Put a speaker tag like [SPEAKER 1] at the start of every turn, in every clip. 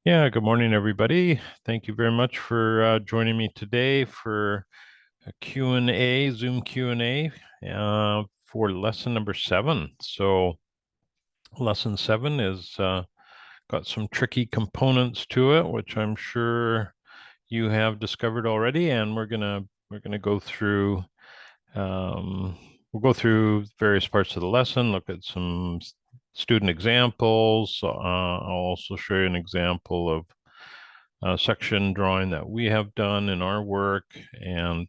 [SPEAKER 1] Yeah, good morning, everybody. Thank you very much for joining me today for a Q&A, Zoom Q&A for lesson number 7. So lesson 7 is got some tricky components to it, which I'm sure you have discovered already, and we're gonna go through we'll go through various parts of the lesson, look at some student examples. I'll also show you an example of section drawing that we have done in our work. And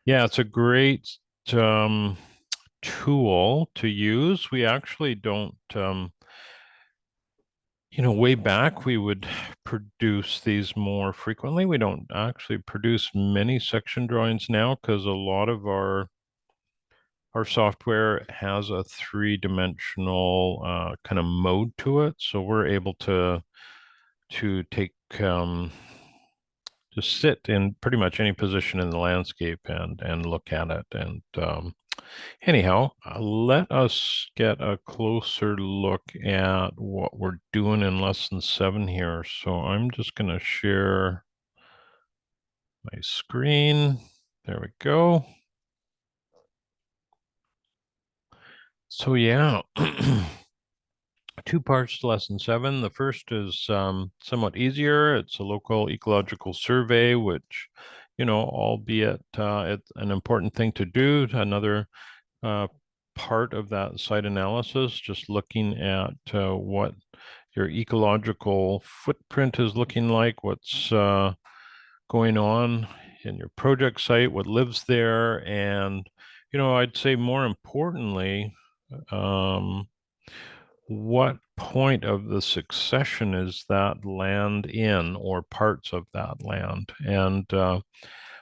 [SPEAKER 1] yeah, it's a great um, tool to use. We actually don't, way back we would produce these more frequently. We don't actually produce many section drawings now because a lot of our software has a three-dimensional kind of mode to it. So we're able to take just sit in pretty much any position in the landscape and look at it. And anyhow, let us get a closer look at what we're doing in lesson 7 here. So I'm just going to share my screen. There we go. So yeah, two parts to lesson 7. The first is somewhat easier. It's a local ecological survey, which, albeit it's an important thing to do. Another uh, part of that site analysis, just looking at what your ecological footprint is looking like, what's going on in your project site, what lives there, and, I'd say more importantly, um, what point of the succession is that land in, or parts of that land? And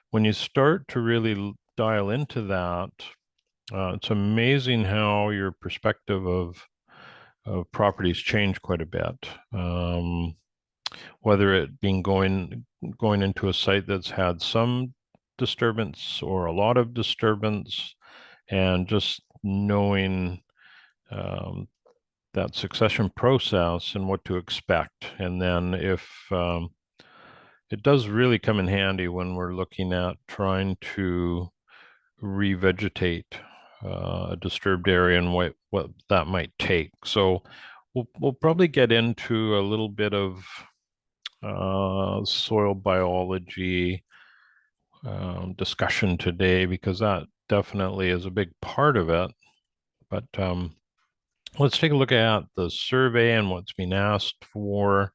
[SPEAKER 1] when you start to really dial into that, it's amazing how your perspective of properties change quite a bit. Whether it being going into a site that's had some disturbance or a lot of disturbance, and just knowing um, that succession process and what to expect. And then if it does really come in handy when we're looking at trying to revegetate a disturbed area and what that might take. So we'll probably get into a little bit of soil biology discussion today, because that definitely is a big part of it. But let's take a look at the survey and what's being asked for.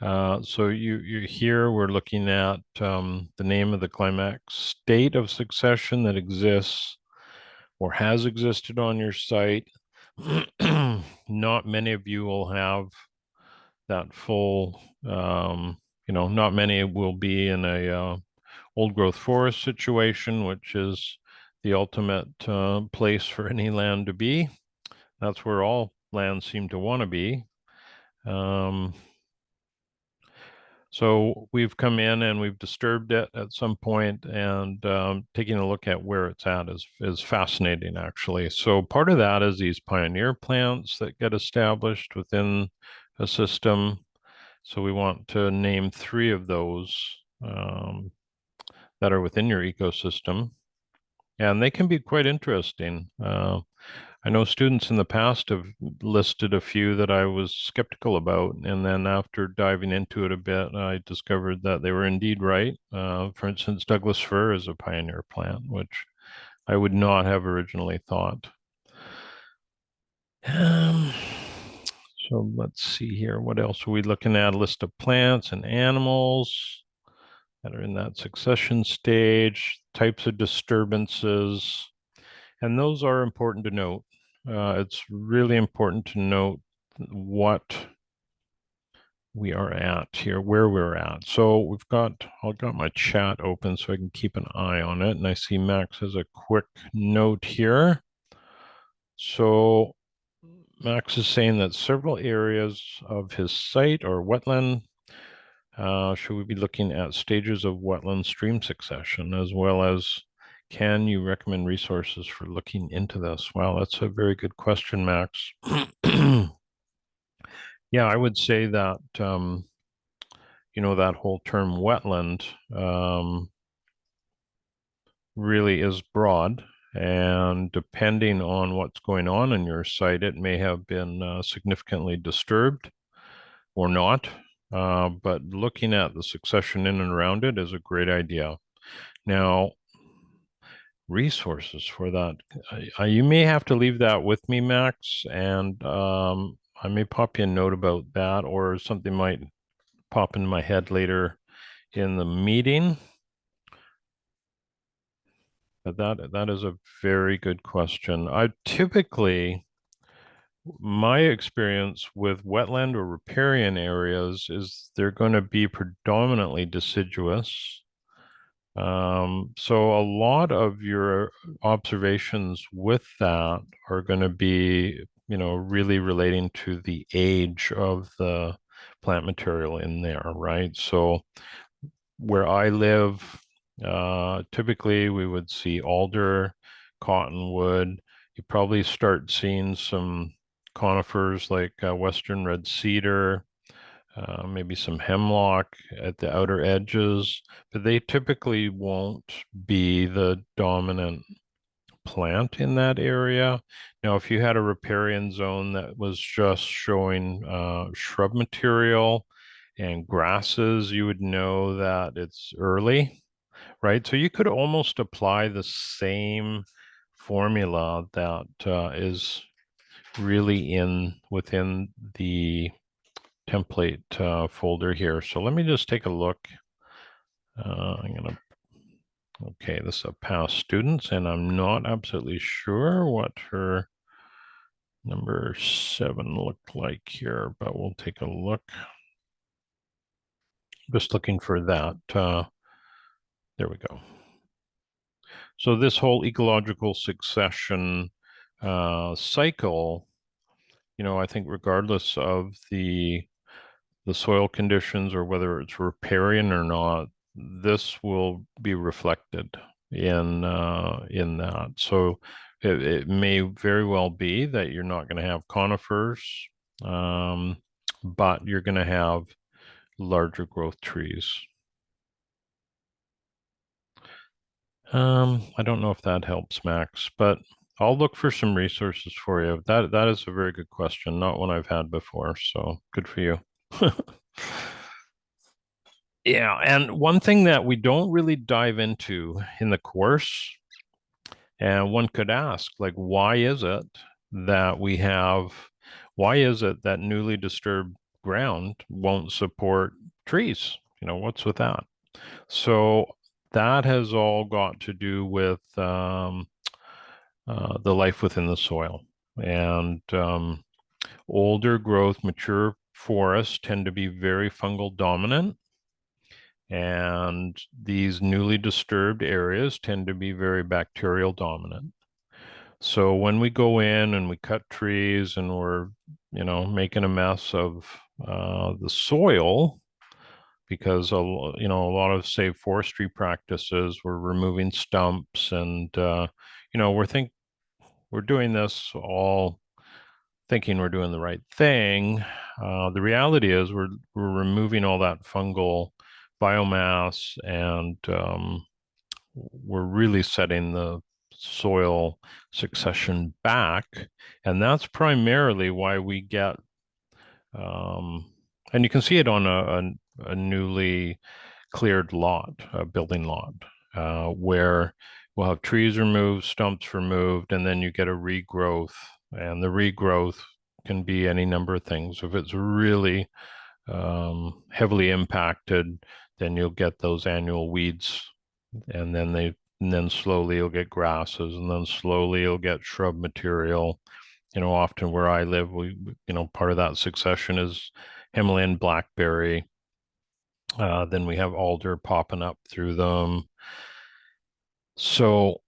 [SPEAKER 1] So you here we're looking at the name of the climax state of succession that exists or has existed on your site. Not many of you will have that full, not many will be in a old growth forest situation, which is the ultimate place for any land to be. That's where all lands seem to want to be. So we've come in and we've disturbed it at some point, and taking a look at where it's at is fascinating, actually. So part of that is these pioneer plants that get established within a system. So we want to name 3 of those that are within your ecosystem, and they can be quite interesting. I know students in the past have listed a few that I was skeptical about, and then after diving into it a bit, I discovered that they were indeed right. For instance, Douglas fir is a pioneer plant, which I would not have originally thought. Um, so let's see here. What else are we looking at? A list of plants and animals that are in that succession stage, types of disturbances, and those are important to note. It's really important to note what we are at here, where we're at. So I've got my chat open so I can keep an eye on it. And I see Max has a quick note here. So Max is saying that several areas of his site are wetland. Should we be looking at stages of wetland stream succession, as well as can you recommend resources for looking into this? Wow, that's a very good question, Max. Yeah, I would say that, that whole term wetland, really is broad. And depending on what's going on in your site, it may have been significantly disturbed or not. But looking at the succession in and around it is a great idea. Now, resources for that. You may have to leave that with me, Max, and I may pop you a note about that, or something might pop into my head later in the meeting. But that is a very good question. My experience with wetland or riparian areas is they're going to be predominantly deciduous. So a lot of your observations with that are going to be, really relating to the age of the plant material in there, right? So where I live, typically we would see alder, cottonwood. You probably start seeing some conifers like western red cedar, maybe some hemlock at the outer edges, but they typically won't be the dominant plant in that area. Now, if you had a riparian zone that was just showing shrub material and grasses, you would know that it's early, right? So you could almost apply the same formula that is really in within the template folder here. So let me just take a look. Okay, this is a past students, and I'm not absolutely sure what her number 7 looked like here, but we'll take a look. Just looking for that. There we go. So this whole ecological succession cycle, I think regardless of the soil conditions or whether it's riparian or not, this will be reflected in that. So it may very well be that you're not going to have conifers, um, but you're going to have larger growth trees. I don't know if that helps, Max, but I'll look for some resources for you. That is a very good question, not one I've had before, so good for you. Yeah, and one thing that we don't really dive into in the course, and one could ask, like, that we have, why is it that newly disturbed ground won't support trees? What's with that? So that has all got to do with the life within the soil. And older growth, mature forests tend to be very fungal dominant. And these newly disturbed areas tend to be very bacterial dominant. So when we go in and we cut trees and we're, making a mess of the soil, because a lot of, say, forestry practices, we're removing stumps, and we're doing this all thinking we're doing the right thing. The reality is we're removing all that fungal biomass, and we're really setting the soil succession back. And that's primarily why we get, and you can see it on a newly cleared lot, a building lot, where we'll have trees removed, stumps removed, and then you get a regrowth. And the regrowth can be any number of things. If it's really heavily impacted, then you'll get those annual weeds, and then slowly you'll get grasses, and then slowly you'll get shrub material. Often where I live, part of that succession is Himalayan blackberry. Then we have alder popping up through them. So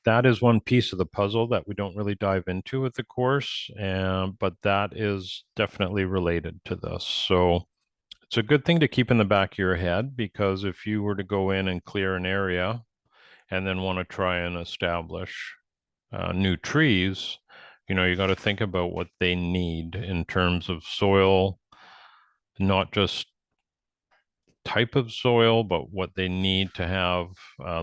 [SPEAKER 1] that is one piece of the puzzle that we don't really dive into with the course, but that is definitely related to this. So it's a good thing to keep in the back of your head, because if you were to go in and clear an area and then want to try and establish new trees, You got to think about what they need in terms of soil, not just type of soil, but what they need to have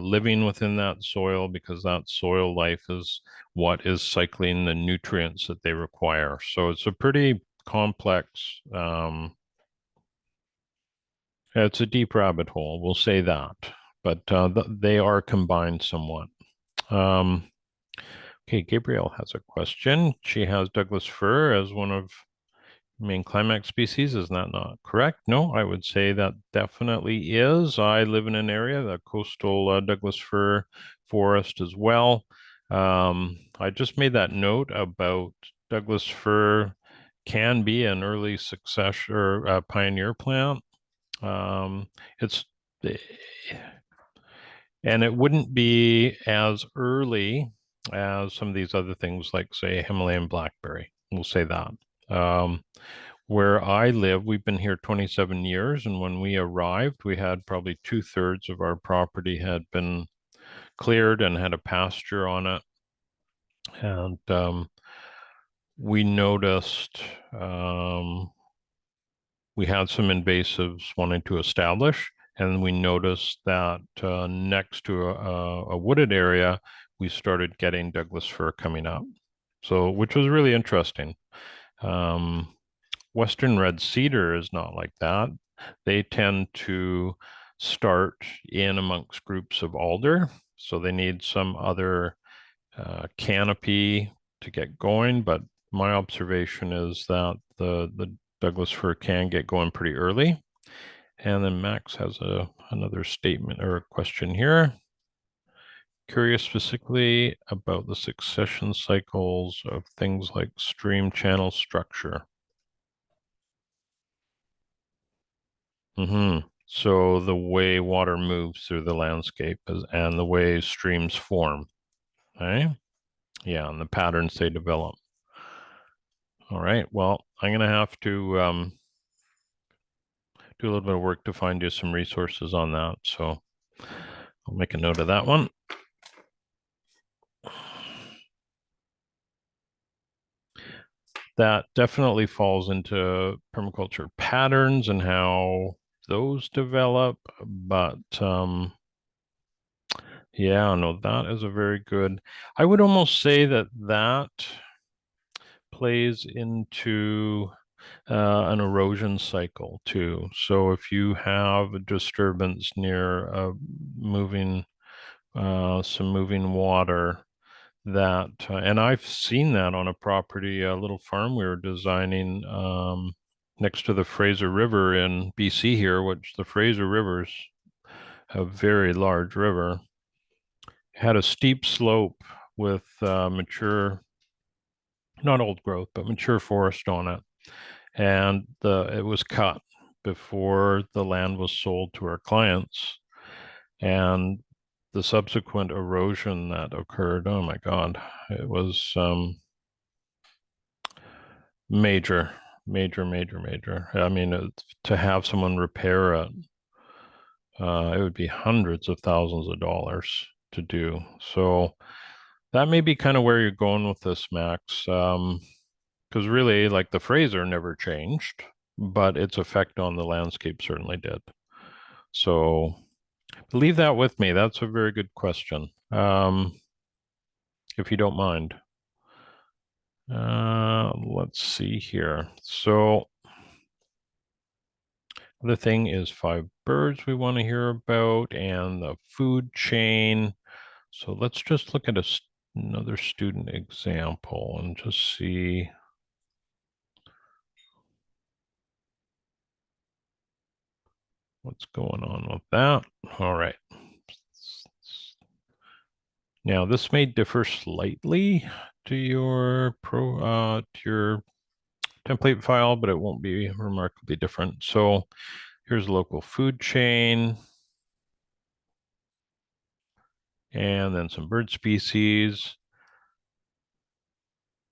[SPEAKER 1] living within that soil, because that soil life is what is cycling the nutrients that they require. So it's a pretty complex, it's a deep rabbit hole, we'll say that, but they are combined somewhat. Um, okay, Gabrielle has a question. She has Douglas fir as one of main climax species. Is that not correct? No, I would say that definitely is. I live in an area, the coastal Douglas fir forest as well. I just made that note about Douglas fir can be an early successor or pioneer plant. It's and it wouldn't be as early as some of these other things like, say, Himalayan blackberry. We'll say that. Um, where I live, we've been here 27 years, and when we arrived, we had probably 2/3 of our property had been cleared and had a pasture on it. And we noticed we had some invasives wanting to establish, and we noticed that next to a wooded area, we started getting Douglas fir coming up. So, which was really interesting. Um, Western red cedar is not like that. They tend to start in amongst groups of alder, so they need some other canopy to get going. But my observation is that the Douglas fir can get going pretty early. And then Max has another statement or a question here. Curious specifically about the succession cycles of things like stream channel structure. So the way water moves through the landscape and the way streams form, right? Yeah, and the patterns they develop. All right. Well, I'm going to have to do a little bit of work to find you some resources on that. So I'll make a note of that one. That definitely falls into permaculture patterns and how those develop. But yeah, no, that is a very good. I would almost say that that plays into an erosion cycle too. So if you have a disturbance near moving some moving water, that and I've seen that on a property, a little farm we were designing next to the Fraser River in BC here, which the Fraser River's a very large river, had a steep slope with mature, not old growth, but mature forest on it. And it was cut before the land was sold to our clients. And the subsequent erosion that occurred, oh my God, it was major, major, major, major. I mean, to have someone repair it, it would be hundreds of thousands of dollars to do. So that may be kind of where you're going with this, Max. Because really, like the Fraser never changed, but its effect on the landscape certainly did. So leave that with me. That's a very good question. If you don't mind. Let's see here. So the thing is 5 birds we want to hear about and the food chain. So let's just look at another student example and just see. What's going on with that? All right. Now this may differ slightly to your template file, but it won't be remarkably different. So here's local food chain, and then some bird species.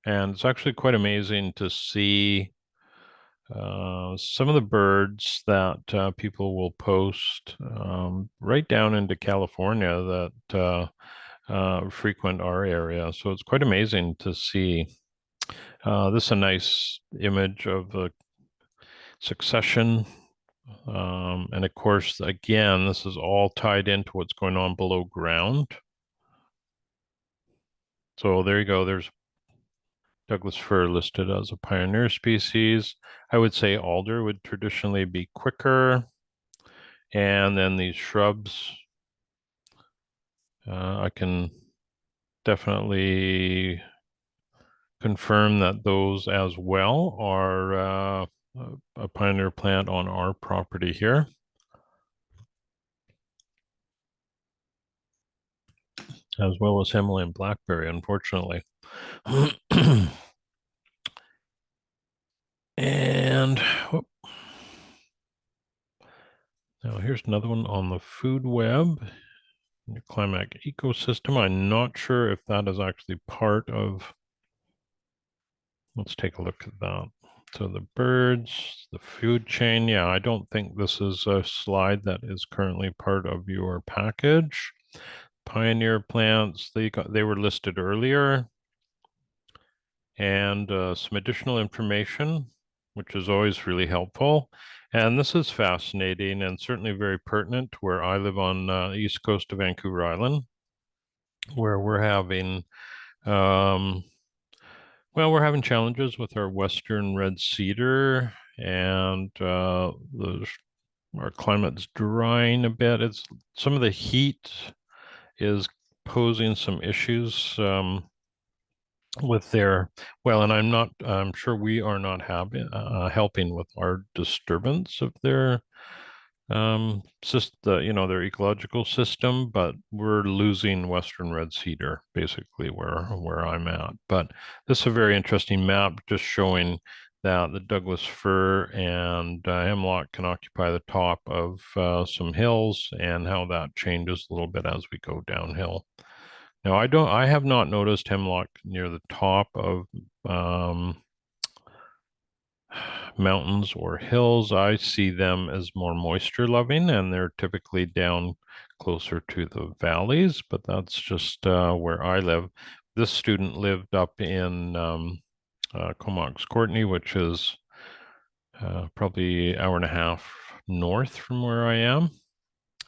[SPEAKER 1] And it's actually quite amazing to see some of the birds that people will post right down into California that frequent our area. So it's quite amazing to see. This is a nice image of the succession. And of course, again, this is all tied into what's going on below ground. So there you go. There's Douglas fir listed as a pioneer species. I would say alder would traditionally be quicker. And then these shrubs, I can definitely confirm that those as well are a pioneer plant on our property here, as well as Himalayan blackberry, unfortunately. And whoop. Now here's another one on the food web, your climatic ecosystem. I'm not sure if that is actually part of, let's take a look at that. So the birds, the food chain. Yeah, I don't think this is a slide that is currently part of your package. Pioneer plants, they were listed earlier. And some additional information, which is always really helpful. And this is fascinating and certainly very pertinent to where I live on the east coast of Vancouver Island, where we're having well, we're having challenges with our western red cedar, and our climate's drying a bit. It's some of the heat is posing some issues with their, well, and I'm sure we are not having helping with our disturbance of their their ecological system, but we're losing western red cedar basically where I'm at. But this is a very interesting map just showing that the Douglas fir and hemlock can occupy the top of some hills, and how that changes a little bit as we go downhill. Now, I have not noticed hemlock near the top of um, mountains or hills. I see them as more moisture loving, and they're typically down closer to the valleys, but that's just where I live. This student lived up in Comox Courtney, which is probably an hour and a half north from where I am.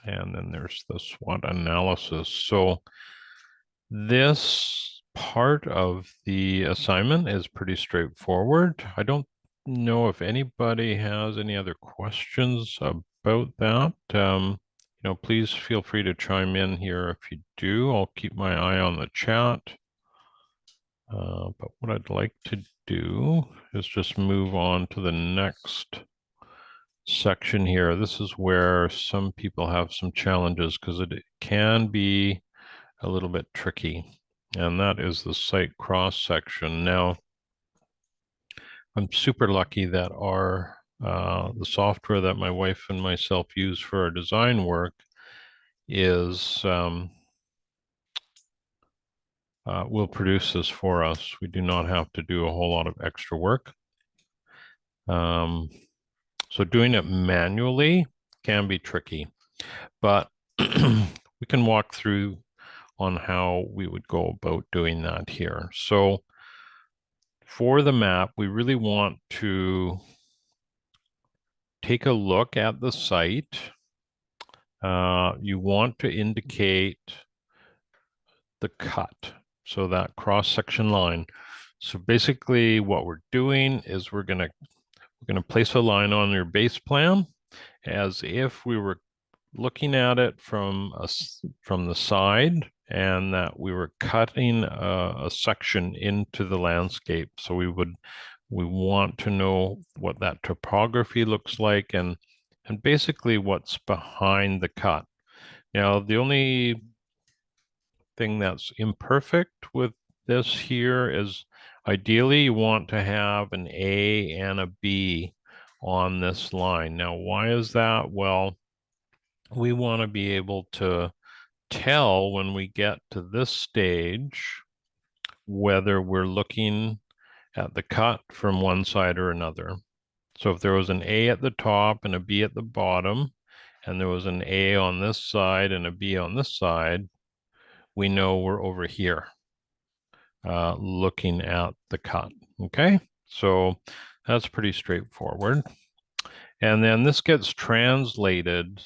[SPEAKER 1] And then there's the SWOT analysis. So this part of the assignment is pretty straightforward. I don't know if anybody has any other questions about that. Please feel free to chime in here if you do. I'll keep my eye on the chat. But what I'd like to do is just move on to the next section here. This is where some people have some challenges because it can be a little bit tricky, and that is the site cross section. Now, I'm super lucky that the software that my wife and myself use for our design work is will produce this for us. We do not have to do a whole lot of extra work. So doing it manually can be tricky, but we can walk through on how we would go about doing that here. So for the map, we really want to take a look at the site. You want to indicate the cut, so that cross-section line. So basically what we're doing is we're gonna place a line on your base plan as if we were looking at it from the side, and that we were cutting a section into the landscape. So we want to know what that topography looks like, and basically what's behind the cut. Now, the only thing that's imperfect with this here is ideally you want to have an A and a B on this line. Now, why is that? Well, we want to be able to tell when we get to this stage whether we're looking at the cut from one side or another. So if there was an A at the top and a B at the bottom, and there was an A on this side and a B on this side, we know we're over here looking at the cut. Okay, so that's pretty straightforward. And then this gets translated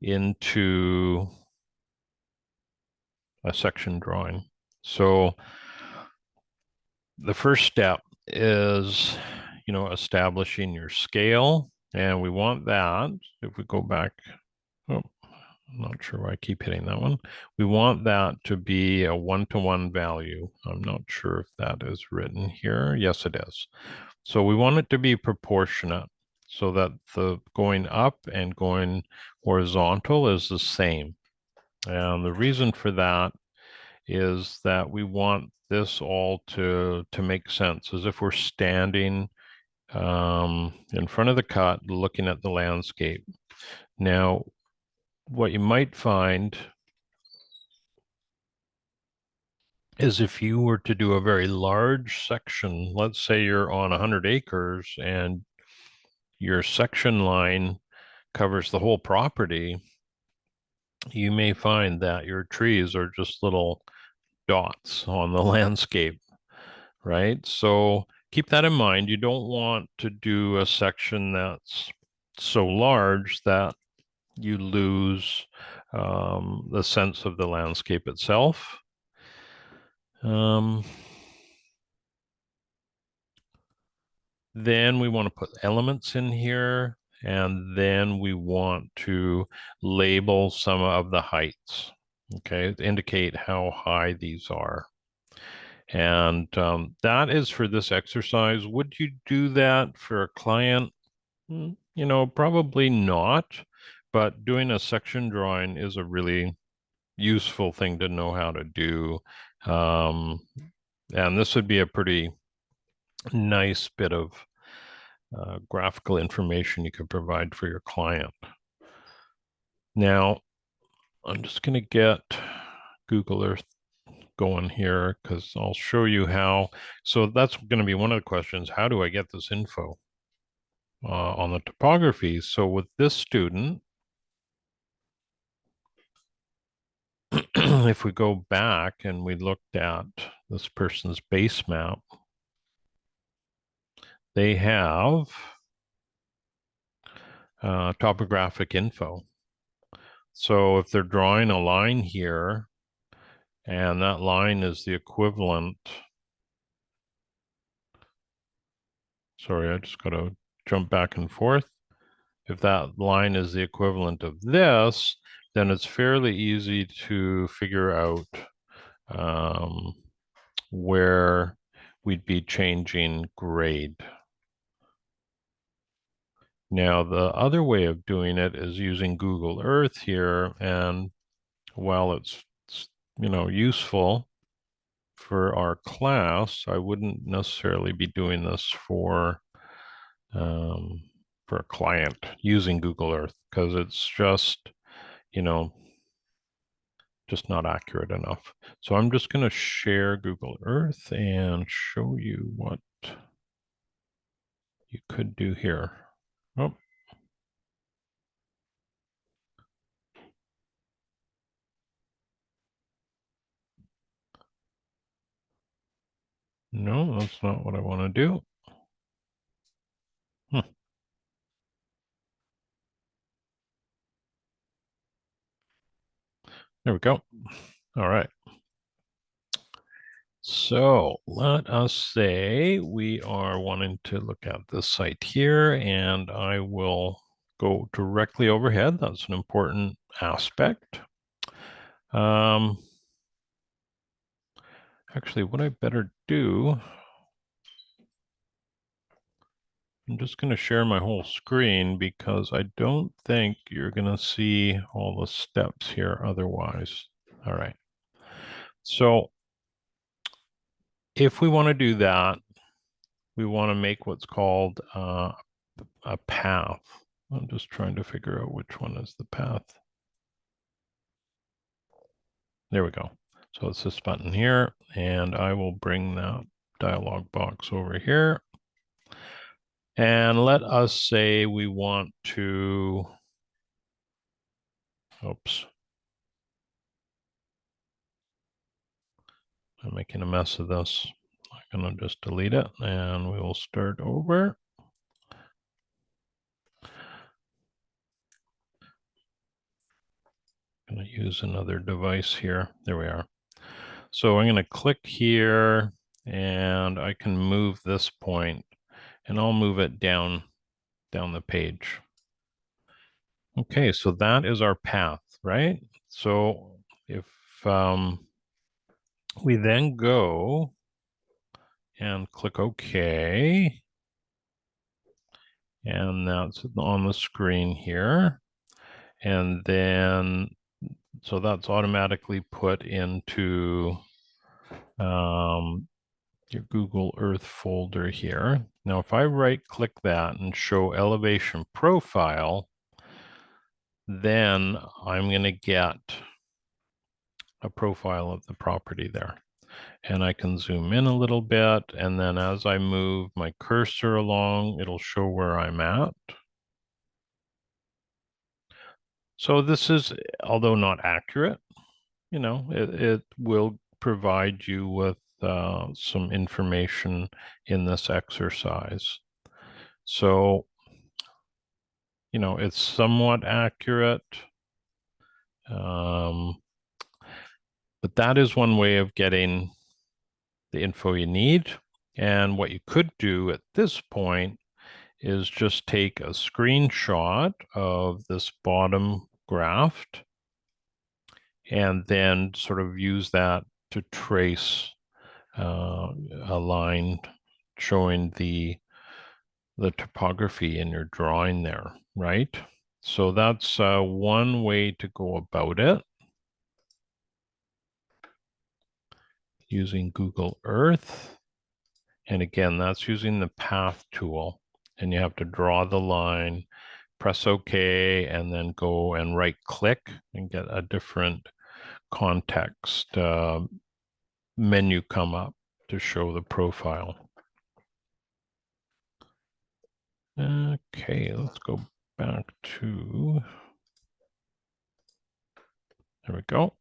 [SPEAKER 1] into a section drawing. So the first step is, establishing your scale, and we want that. If we go back, oh, I'm not sure why I keep hitting that one. We want that to be a 1-to-1 value. I'm not sure if that is written here. Yes, it is. So we want it to be proportionate so that the going up and going horizontal is the same. And the reason for that is that we want this all to make sense, as if we're standing in front of the cut looking at the landscape. Now, what you might find is if you were to do a very large section, let's say you're on 100 acres and your section line covers the whole property, you may find that your trees are just little dots on the landscape, right? So keep that in mind. You don't want to do a section that's so large that you lose the sense of the landscape itself. Then we want to put elements in here, and then we want to label some of the heights, okay, to indicate how high these are. And that is for this exercise. Would you do that for a client? Probably not, but doing a section drawing is a really useful thing to know how to do. And this would be a pretty nice bit of graphical information you could provide for your client. Now, I'm just going to get Google Earth going here because I'll show you how. So that's going to be one of the questions. How do I get this info on the topography? So with this student, if we go back and we looked at this person's base map, they have topographic info. So if they're drawing a line here, and that line is the equivalent, sorry, I just got to jump back and forth. If that line is the equivalent of this, then it's fairly easy to figure out where we'd be changing grade. Now, the other way of doing it is using Google Earth here, and while it's useful for our class, I wouldn't necessarily be doing this for a client using Google Earth because it's just just not accurate enough. So I'm just going to share Google Earth and show you what you could do here. Oh, no, that's not what I want to do. There we go. All right. So let us say we are wanting to look at this site here, and I will go directly overhead. That's an important aspect. Actually, what I better do, I'm just going to share my whole screen because I don't think you're going to see all the steps here otherwise. All right. So if we want to do that, we want to make what's called a path. I'm just trying to figure out which one is the path. There we go. So it's this button here, and I will bring that dialog box over here. And let us say we want to, oops, I'm making a mess of this. I'm going to just delete it and we will start over. I'm going to use another device here. There we are. So I'm going to click here and I can move this point and I'll move it down the page. Okay, so that is our path, right? So if we then go and click OK, and that's on the screen here. And then, so that's automatically put into your Google Earth folder here. Now, if I right click that and show elevation profile, then I'm going to get a profile of the property there. And I can zoom in a little bit, and then as I move my cursor along, it'll show where I'm at. So this is, although not accurate, it will provide you with some information in this exercise. So, it's somewhat accurate. But that is one way of getting the info you need. And what you could do at this point is just take a screenshot of this bottom graph and then sort of use that to trace a line showing the topography in your drawing there, right? So that's one way to go about it using Google Earth. And again, that's using the path tool. And you have to draw the line, press OK, and then go and right click and get a different context menu come up to show the profile. Okay, let's go back to, there we go.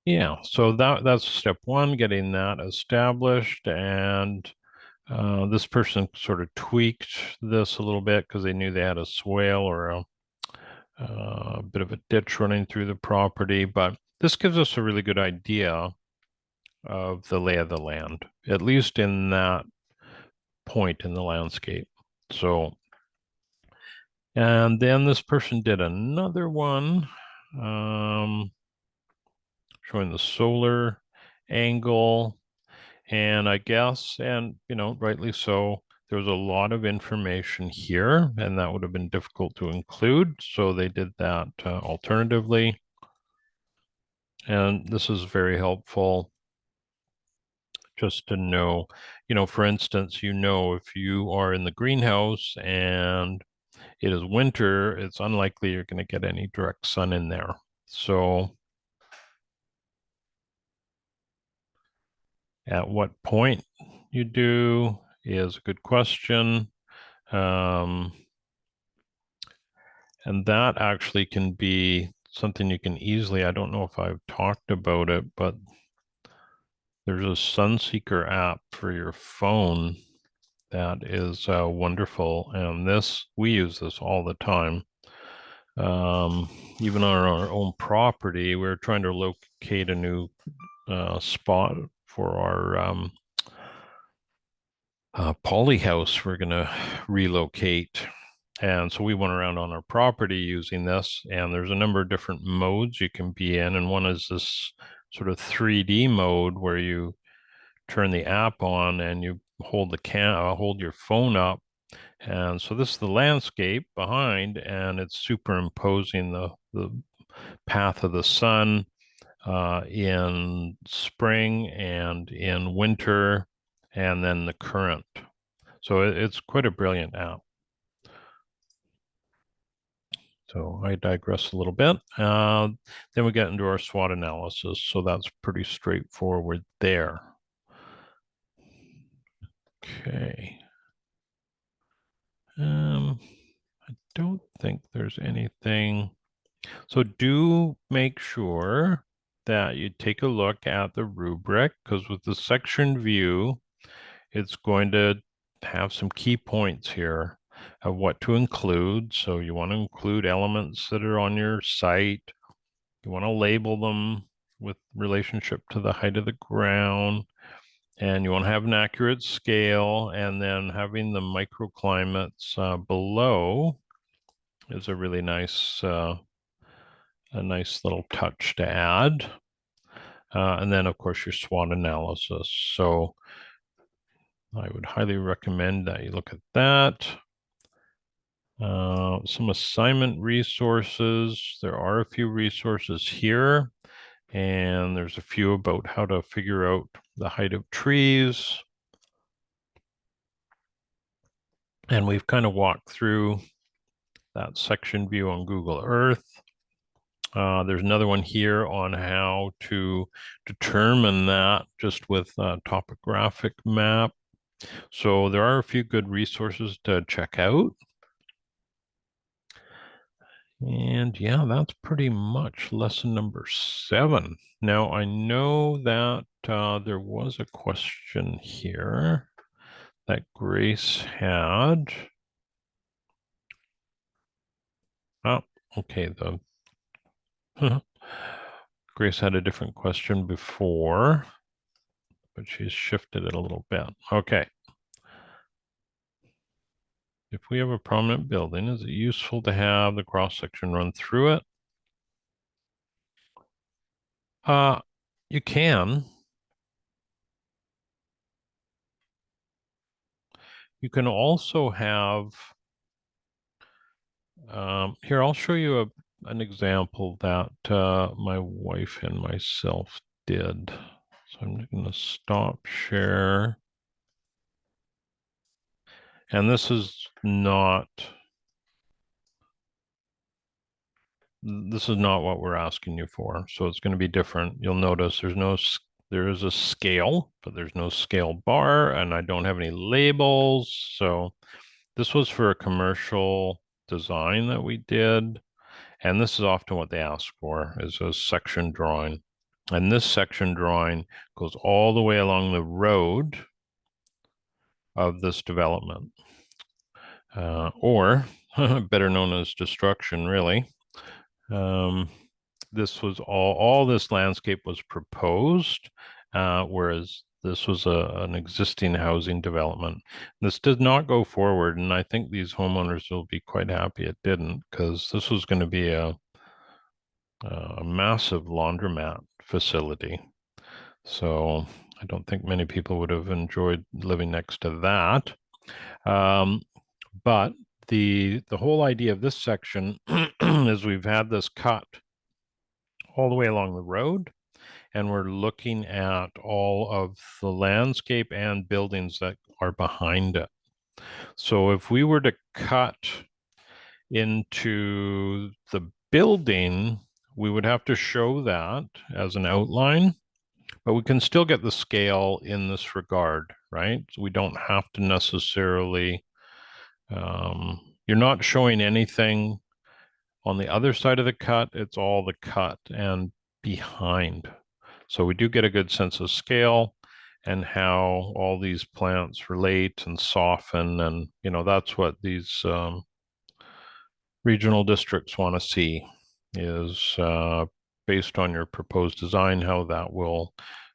[SPEAKER 1] Yeah, so that's step one, getting that established. And this person sort of tweaked this a little bit because they knew they had a swale or a bit of a ditch running through the property. But this gives us a really good idea of the lay of the land, at least in that point in the landscape. So, and then this person did another one showing the solar angle. And I guess, and rightly so, there was a lot of information here, and that would have been difficult to include. So they did that alternatively. And this is very helpful just to know, for instance, if you are in the greenhouse and it is winter, it's unlikely you're going to get any direct sun in there. So at what point you do is a good question. And that actually can be something you can easily, I don't know if I've talked about it, but there's a Sunseeker app for your phone that is wonderful. And we use this all the time. Even on our own property, we're trying to locate a new spot for our poly house we're going to relocate. And so we went around on our property using this, and there's a number of different modes you can be in. And one is this sort of 3D mode where you turn the app on and you hold hold your phone up. And so this is the landscape behind, and it's superimposing the path of the sun in spring and in winter, and then the current. So it's quite a brilliant app. So I digress a little bit. Then we get into our SWOT analysis. So that's pretty straightforward there. Okay. I don't think there's anything. So do make sure that you take a look at the rubric, because with the section view, it's going to have some key points here of what to include. So you want to include elements that are on your site. You want to label them with relationship to the height of the ground, and you want to have an accurate scale, and then having the microclimates below is a really nice little touch to add. And then, of course, your SWOT analysis. So I would highly recommend that you look at that. Some assignment resources. There are a few resources here, and there's a few about how to figure out the height of trees. And we've kind of walked through that section view on Google Earth. There's another one here on how to determine that just with a topographic map. So there are a few good resources to check out. And yeah, that's pretty much lesson number 7. Now, I know that there was a question here that Grace had. Oh, okay, Grace had a different question before, but she's shifted it a little bit. Okay. If we have a prominent building, is it useful to have the cross-section run through it? You can. You can also have, here, I'll show you an example that my wife and myself did. So I'm going to stop share. And this is not what we're asking you for. So it's going to be different. You'll notice there is a scale, but there's no scale bar, and I don't have any labels. So this was for a commercial design that we did. And this is often what they ask for, is a section drawing. And this section drawing goes all the way along the road of this development, or better known as destruction, really. This was all this landscape was proposed, whereas this was an existing housing development. This did not go forward, and I think these homeowners will be quite happy it didn't, because this was going to be a massive laundromat facility. So I don't think many people would have enjoyed living next to that. But the whole idea of this section is we've had this cut all the way along the road, and we're looking at all of the landscape and buildings that are behind it. So if we were to cut into the building, we would have to show that as an outline, but we can still get the scale in this regard, right? So we don't have to necessarily, you're not showing anything on the other side of the cut, it's all the cut and behind. So we do get a good sense of scale and how all these plants relate and soften, and that's what these regional districts want to see, is based on your proposed design, how that will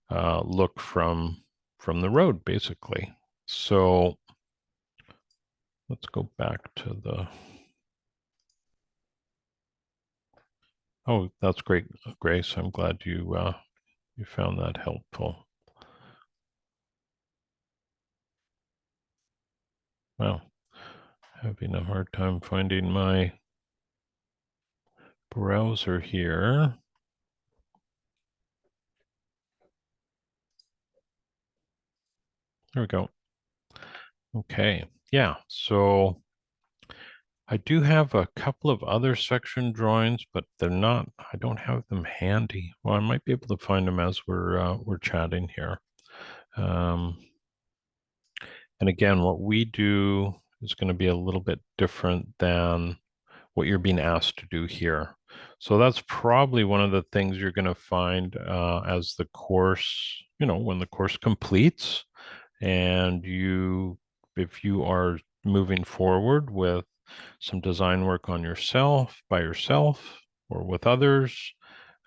[SPEAKER 1] look from the road, basically. So let's go back to the. Oh, that's great, Grace. I'm glad you found that helpful. Well, having a hard time finding my browser here. There we go. Okay, yeah, so I do have a couple of other section drawings, but they're not, I don't have them handy. Well, I might be able to find them as we're chatting here. And again, what we do is going to be a little bit different than what you're being asked to do here. So that's probably one of the things you're going to find as the course, when the course completes, and if you are moving forward with some design work on yourself, by yourself, or with others,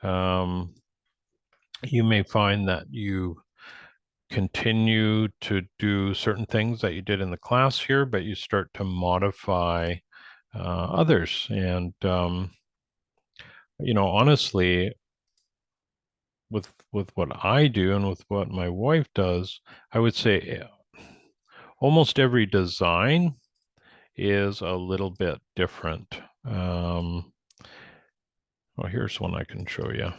[SPEAKER 1] um, you may find that you continue to do certain things that you did in the class here, but you start to modify others. And, honestly, with what I do and with what my wife does, I would say almost every design is a little bit different. Well, here's one I can show you.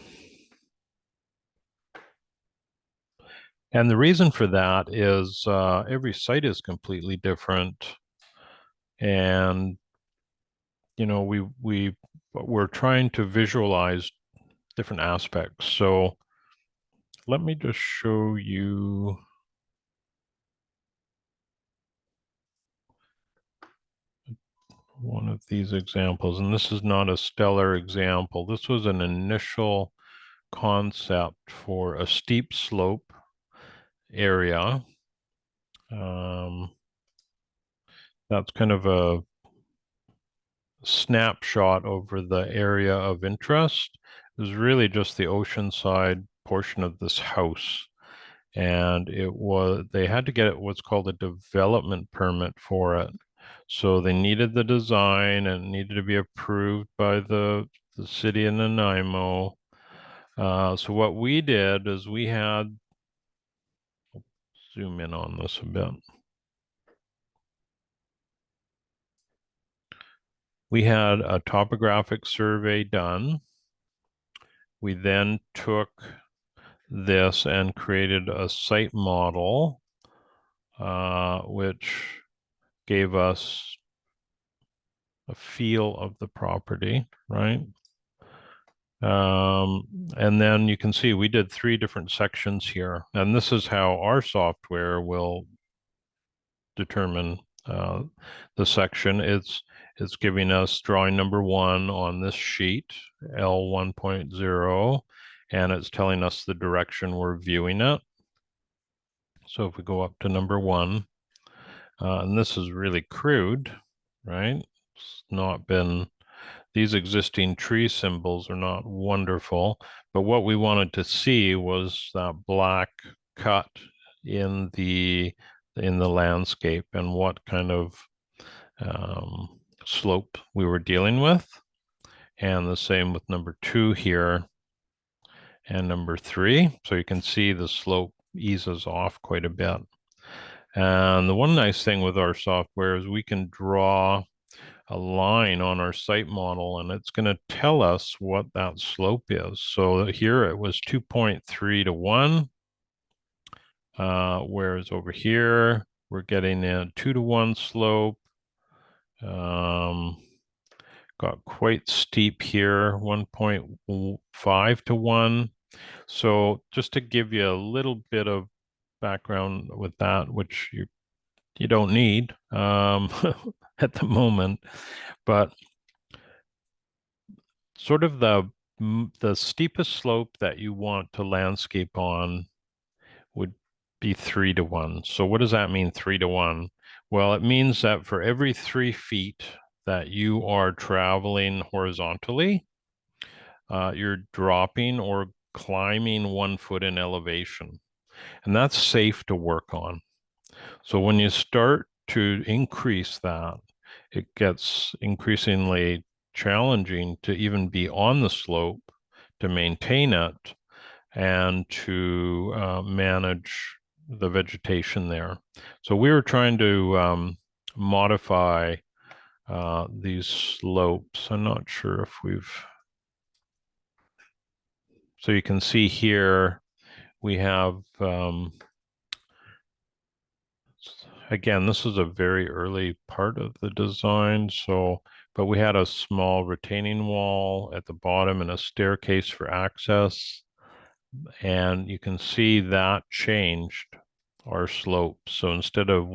[SPEAKER 1] And the reason for that is every site is completely different. And, we're trying to visualize different aspects. So let me just show you one of these examples. And this is not a stellar example. This was an initial concept for a steep slope area. That's kind of a snapshot over the area of interest. It was really just the oceanside portion of this house. And they had to get what's called a development permit for it. So they needed the design and it needed to be approved by the city of Nanaimo. So what we did is zoom in on this a bit. We had a topographic survey done. We then took this and created a site model, which gave us a feel of the property, right? And then you can see we did 3 different sections here, and this is how our software will determine the section. It's giving us drawing number 1 on this sheet, L 1.0, and it's telling us the direction we're viewing it. So if we go up to number 1, and this is really crude, right? It's not been, these existing tree symbols are not wonderful, but what we wanted to see was that black cut in the landscape and what kind of slope we were dealing with. And the same with number 2 here and number 3. So you can see the slope eases off quite a bit. And the one nice thing with our software is we can draw a line on our site model and it's going to tell us what that slope is. So here it was 2.3 to 1, whereas over here we're getting a 2 to 1 slope. Got quite steep here, 1.5 to 1. So just to give you a little bit of background with that, which you don't need at the moment, but sort of the steepest slope that you want to landscape on would be 3 to 1. So what does that mean, 3 to 1? Well, it means that for every 3 feet that you are traveling horizontally, you're dropping or climbing 1 foot in elevation. And that's safe to work on. So when you start to increase that, it gets increasingly challenging to even be on the slope, to maintain it, and to manage the vegetation there. So we were trying to modify these slopes. I'm not sure if so you can see here we have, again, this is a very early part of the design. But we had a small retaining wall at the bottom and a staircase for access. And you can see that changed our slope. So instead of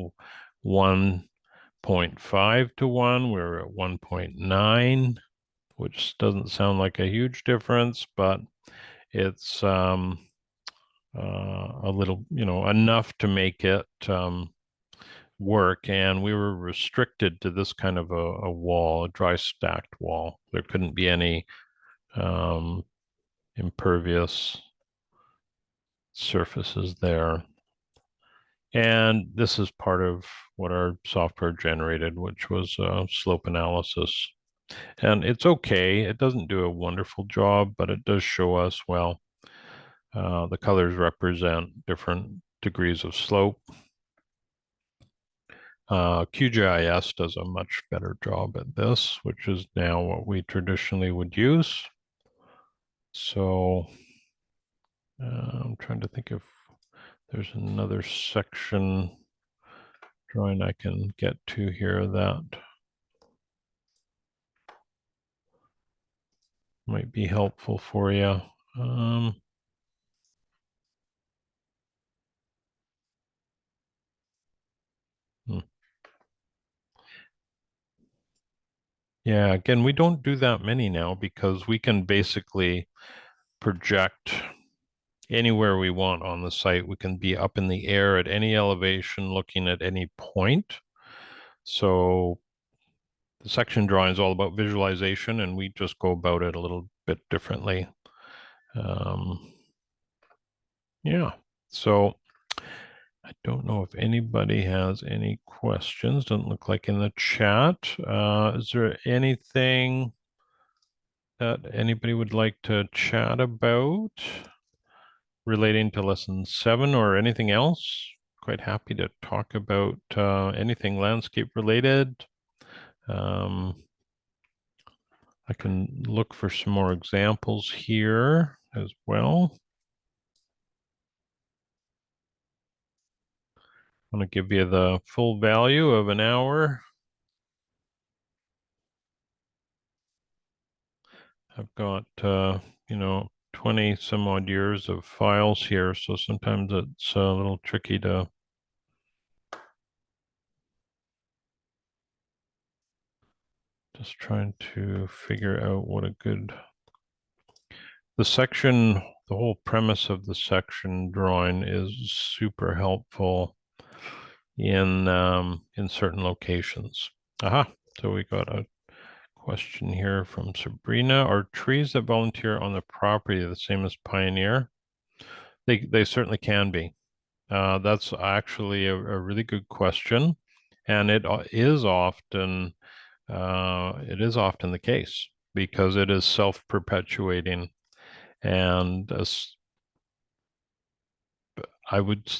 [SPEAKER 1] 1.5 to 1, we're at 1.9, which doesn't sound like a huge difference, but it's a little, enough to make it work. And we were restricted to this kind of a wall, a dry stacked wall. There couldn't be any impervious surfaces there. And this is part of what our software generated, which was slope analysis. And it's okay. It doesn't do a wonderful job, but it does show us, well, the colors represent different degrees of slope. QGIS does a much better job at this, which is now what we traditionally would use. So I'm trying to think if there's another section drawing I can get to here that might be helpful for you. Hmm. Yeah, again, we don't do that many now because we can basically project anywhere we want on the site. We can be up in the air at any elevation, looking at any point. So the section drawing is all about visualization, and we just go about it a little bit differently. Yeah, so I don't know if anybody has any questions. Doesn't look like in the chat. Is there anything that anybody would like to chat about relating to lesson 7 or anything else? Quite happy to talk about anything landscape related. I can look for some more examples here as well. I'm going to give you the full value of an hour. I've got, 20 some odd years of files here, so sometimes it's a little tricky to just trying to figure out what a good, the whole premise of the section drawing is super helpful in certain locations. Aha, so we got a question here from Sabrina. Are trees that volunteer on the property the same as pioneer? They certainly can be. That's actually a really good question, and it is often the case because it is self-perpetuating, and I would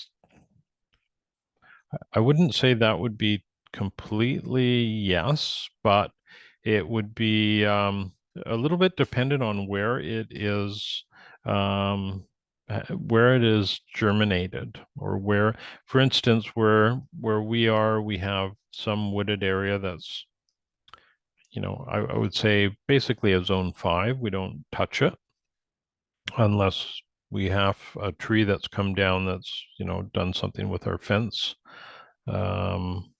[SPEAKER 1] I wouldn't say that would be completely yes, but it would be a little bit dependent on where it is germinated, or where, for instance, where we are, we have some wooded area that's, I would say basically a zone 5. We don't touch it unless we have a tree that's come down that's, done something with our fence. Um,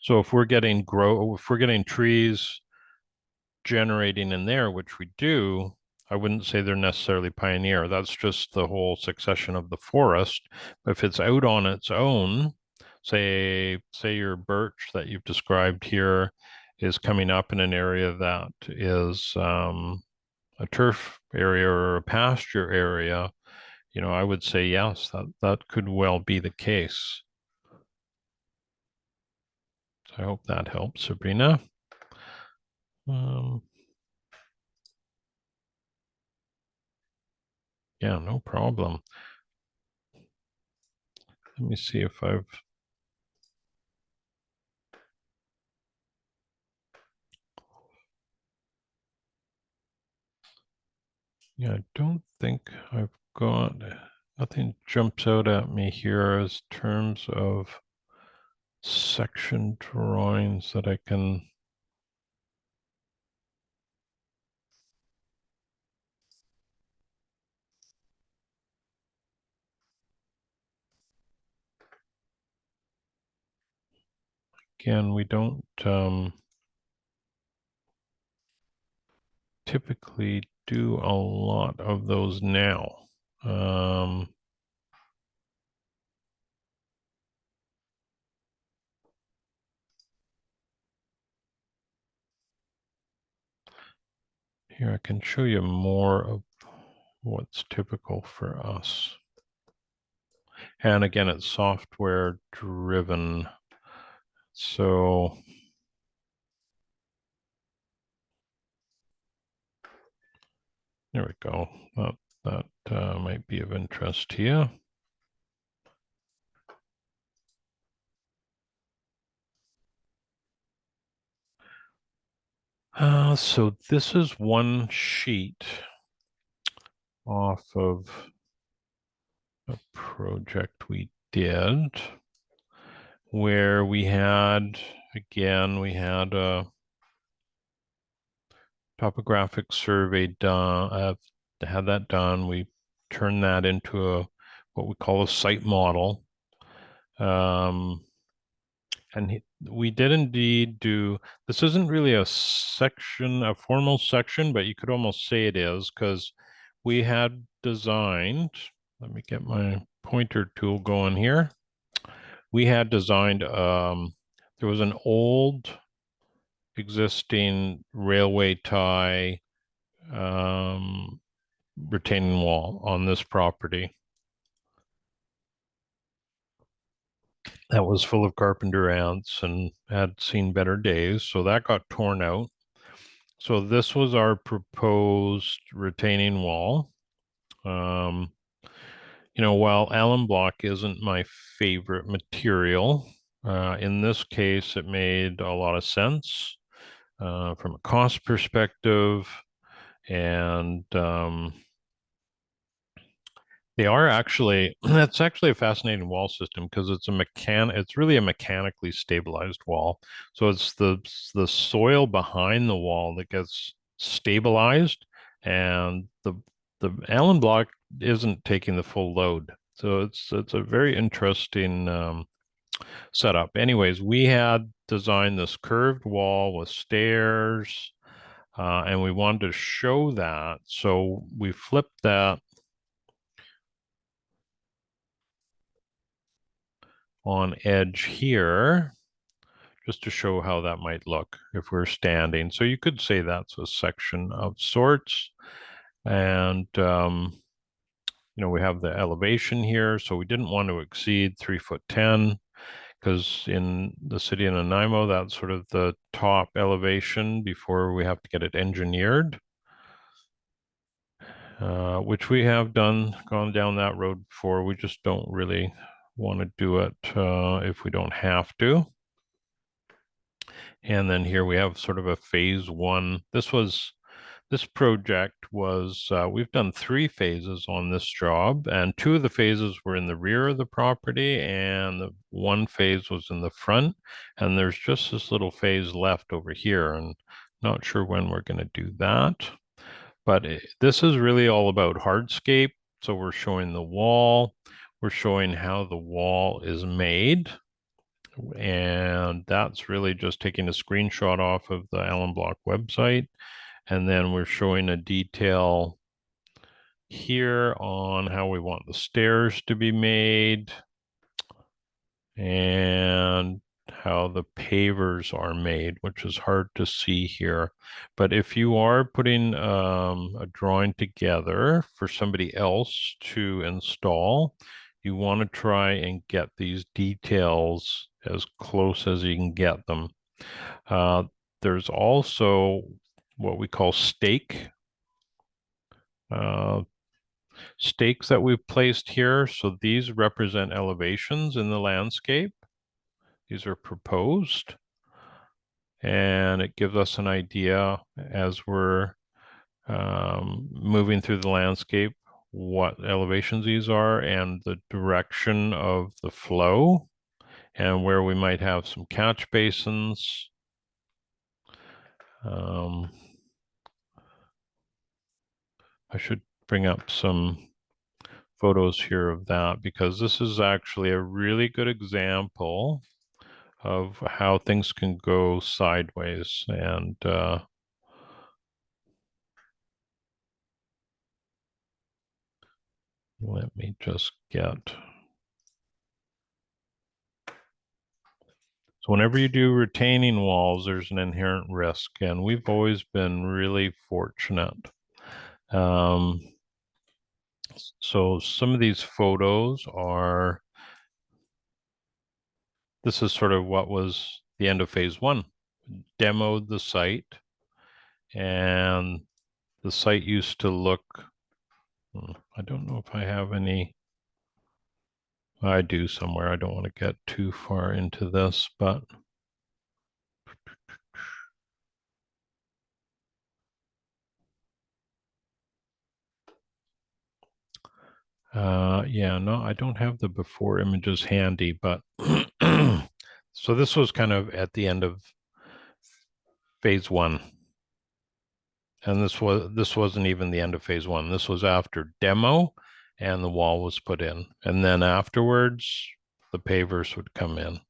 [SPEAKER 1] So if we're getting trees generating in there, which we do, I wouldn't say they're necessarily pioneer. That's just the whole succession of the forest. But if it's out on its own, say your birch that you've described here is coming up in an area that is a turf area or a pasture area, I would say yes, that could well be the case. So I hope that helps, Sabrina. Yeah, no problem. Let me see if I don't think I've got, nothing jumps out at me here as terms of section drawings that I can. Again, we don't, typically do a lot of those now. Here I can show you more of what's typical for us. And again, it's software driven. So there we go. That might be of interest to you. So this is one sheet off of a project we did where we had a topographic survey done, had that done. We turned that into what we call a site model. And we did indeed do, this isn't really a formal section, but you could almost say it is, because we had designed, let me get my pointer tool going here. We had designed, there was an old existing railway tie retaining wall on this property that was full of carpenter ants and had seen better days. So that got torn out. So this was our proposed retaining wall. While alum block isn't my favorite material, in this case, it made a lot of sense from a cost perspective. And that's actually a fascinating wall system because it's really a mechanically stabilized wall. So it's the soil behind the wall that gets stabilized, and the alum block isn't taking the full load. So it's a very interesting setup. Anyways, we had designed this curved wall with stairs, and we wanted to show that. So we flipped that on edge here, just to show how that might look if we're standing. So you could say that's a section of sorts. And, we have the elevation here. So we didn't want to exceed 3'10", because in the city of Nanaimo, that's sort of the top elevation before we have to get it engineered. Which we have gone down that road before. We just don't really want to do it if we don't have to. And then here we have sort of a phase one. This project was, we've done 3 phases on this job, and 2 of the phases were in the rear of the property, and the 1 phase was in the front. And there's just this little phase left over here, and not sure when we're going to do that. But this is really all about hardscape. So we're showing the wall, we're showing how the wall is made. And that's really just taking a screenshot off of the Allen Block website. And then we're showing a detail here on how we want the stairs to be made and how the pavers are made, which is hard to see here. But if you are putting a drawing together for somebody else to install, you want to try and get these details as close as you can get them. There's also what we call stakes that we've placed here. So these represent elevations in the landscape. These are proposed, and it gives us an idea as we're moving through the landscape what elevations these are and the direction of the flow and where we might have some catch basins. I should bring up some photos here of that, because this is actually a really good example of how things can go sideways. And Let me just get. So whenever you do retaining walls, there's an inherent risk, and we've always been really fortunate. So some of these photos are, this is sort of what was the end of phase one. Demoed the site, and the site used to look, I don't know if I have any, I do somewhere. I don't want to get too far into this, but yeah, no, I don't have the before images handy, but so this was kind of at the end of phase one. And this wasn't even the end of phase one. This was after demo and the wall was put in. And then afterwards, the pavers would come in.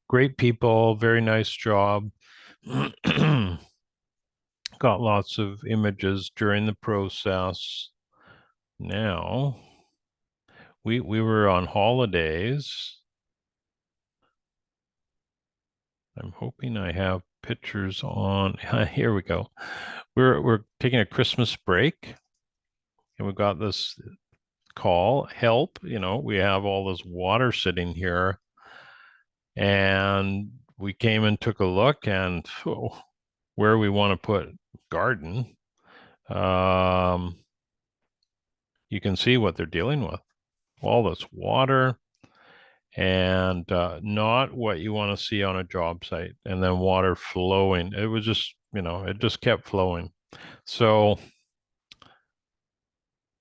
[SPEAKER 1] Great people, very nice job. Got lots of images during the process. Now, we were on holidays. I'm hoping I have pictures on. Here we go. We're taking a Christmas break, and we got this call, help. We have all this water sitting here, and we came and took a look, and where we want to put garden, you can see what they're dealing with. All this water, and not what you want to see on a job site, and then water flowing. It was just, it just kept flowing. So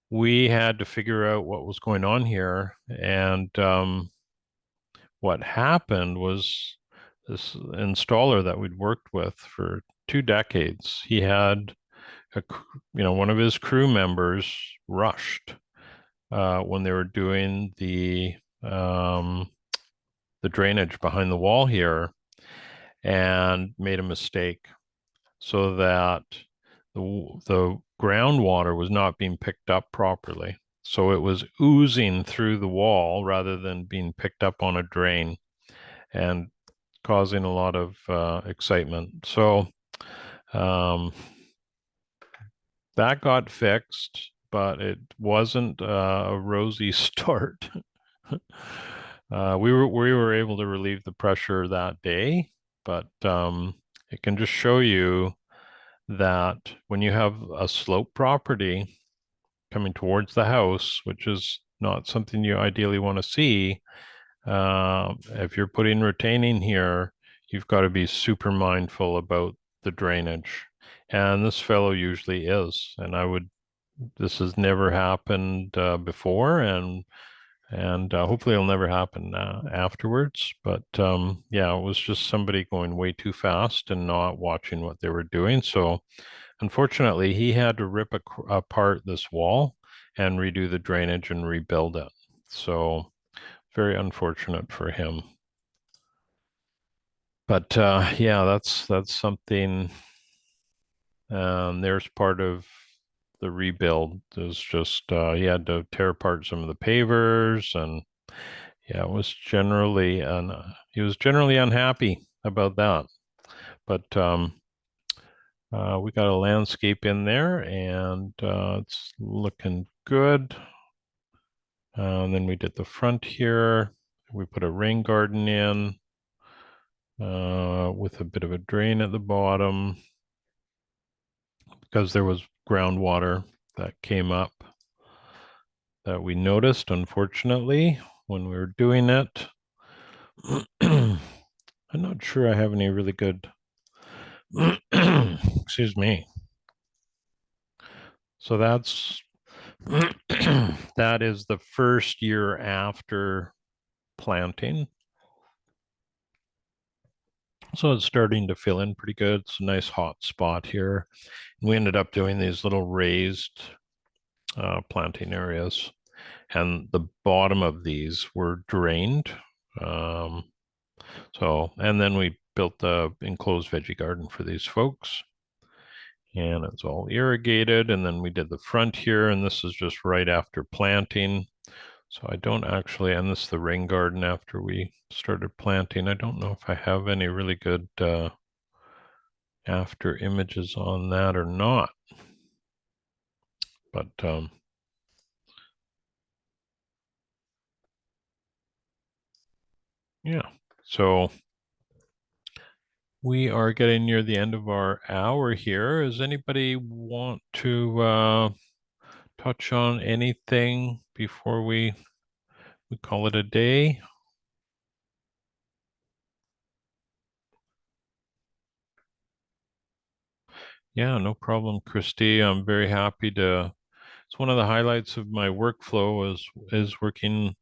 [SPEAKER 1] we had to figure out what was going on here. And what happened was this installer that we'd worked with for 2 decades, he had one of his crew members rushed when they were doing the drainage behind the wall here, and made a mistake, so that the groundwater was not being picked up properly. So it was oozing through the wall rather than being picked up on a drain, and causing a lot of excitement. So that got fixed, but it wasn't a rosy start. We were able to relieve the pressure that day, but it can just show you that when you have a slope property coming towards the house, which is not something you ideally want to see, if you're putting retaining here, you've got to be super mindful about the drainage. And this fellow usually is. And this has never happened before, and hopefully it'll never happen afterwards. But yeah, it was just somebody going way too fast and not watching what they were doing. So unfortunately, he had to rip apart this wall and redo the drainage and rebuild it. So very unfortunate for him. But yeah, that's something. There's part of the rebuild. Is just he had to tear apart some of the pavers, and yeah, it was he was generally unhappy about that. But we got a landscape in there, and it's looking good. And then we did the front here. We put a rain garden in with a bit of a drain at the bottom, because there was groundwater that came up that we noticed, unfortunately, when we were doing it. I'm not sure I have any really good, excuse me. So that is the first year after planting. So it's starting to fill in pretty good. It's a nice hot spot here. We ended up doing these little raised planting areas, and the bottom of these were drained. And then we built the enclosed veggie garden for these folks. and it's all irrigated. And then we did the front here, and this is just right after planting. So I don't actually, and this is the rain garden after we started planting. I don't know if I have any really good after images on that or not. But yeah, so we are getting near the end of our hour here. Does anybody want to touch on anything before we call it a day? Yeah, no problem, Christy. I'm very happy to. It's one of the highlights of my workflow is working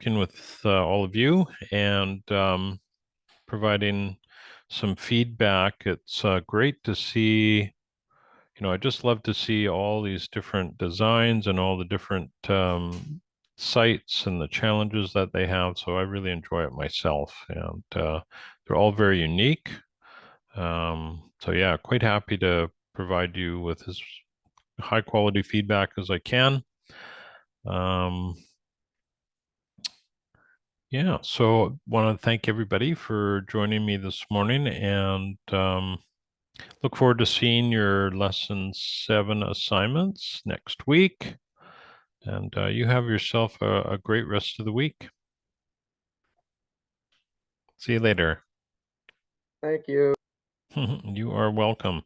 [SPEAKER 1] with all of you and providing some feedback. It's great to see. I just love to see all these different designs and all the different sites and the challenges that they have. So I really enjoy it myself, and they're all very unique. So yeah, quite happy to provide you with as high quality feedback as I can. Um, yeah, so want to thank everybody for joining me this morning, and look forward to seeing your lesson 7 assignments next week. And you have yourself a great rest of the week. See you later.
[SPEAKER 2] Thank you.
[SPEAKER 1] You are welcome.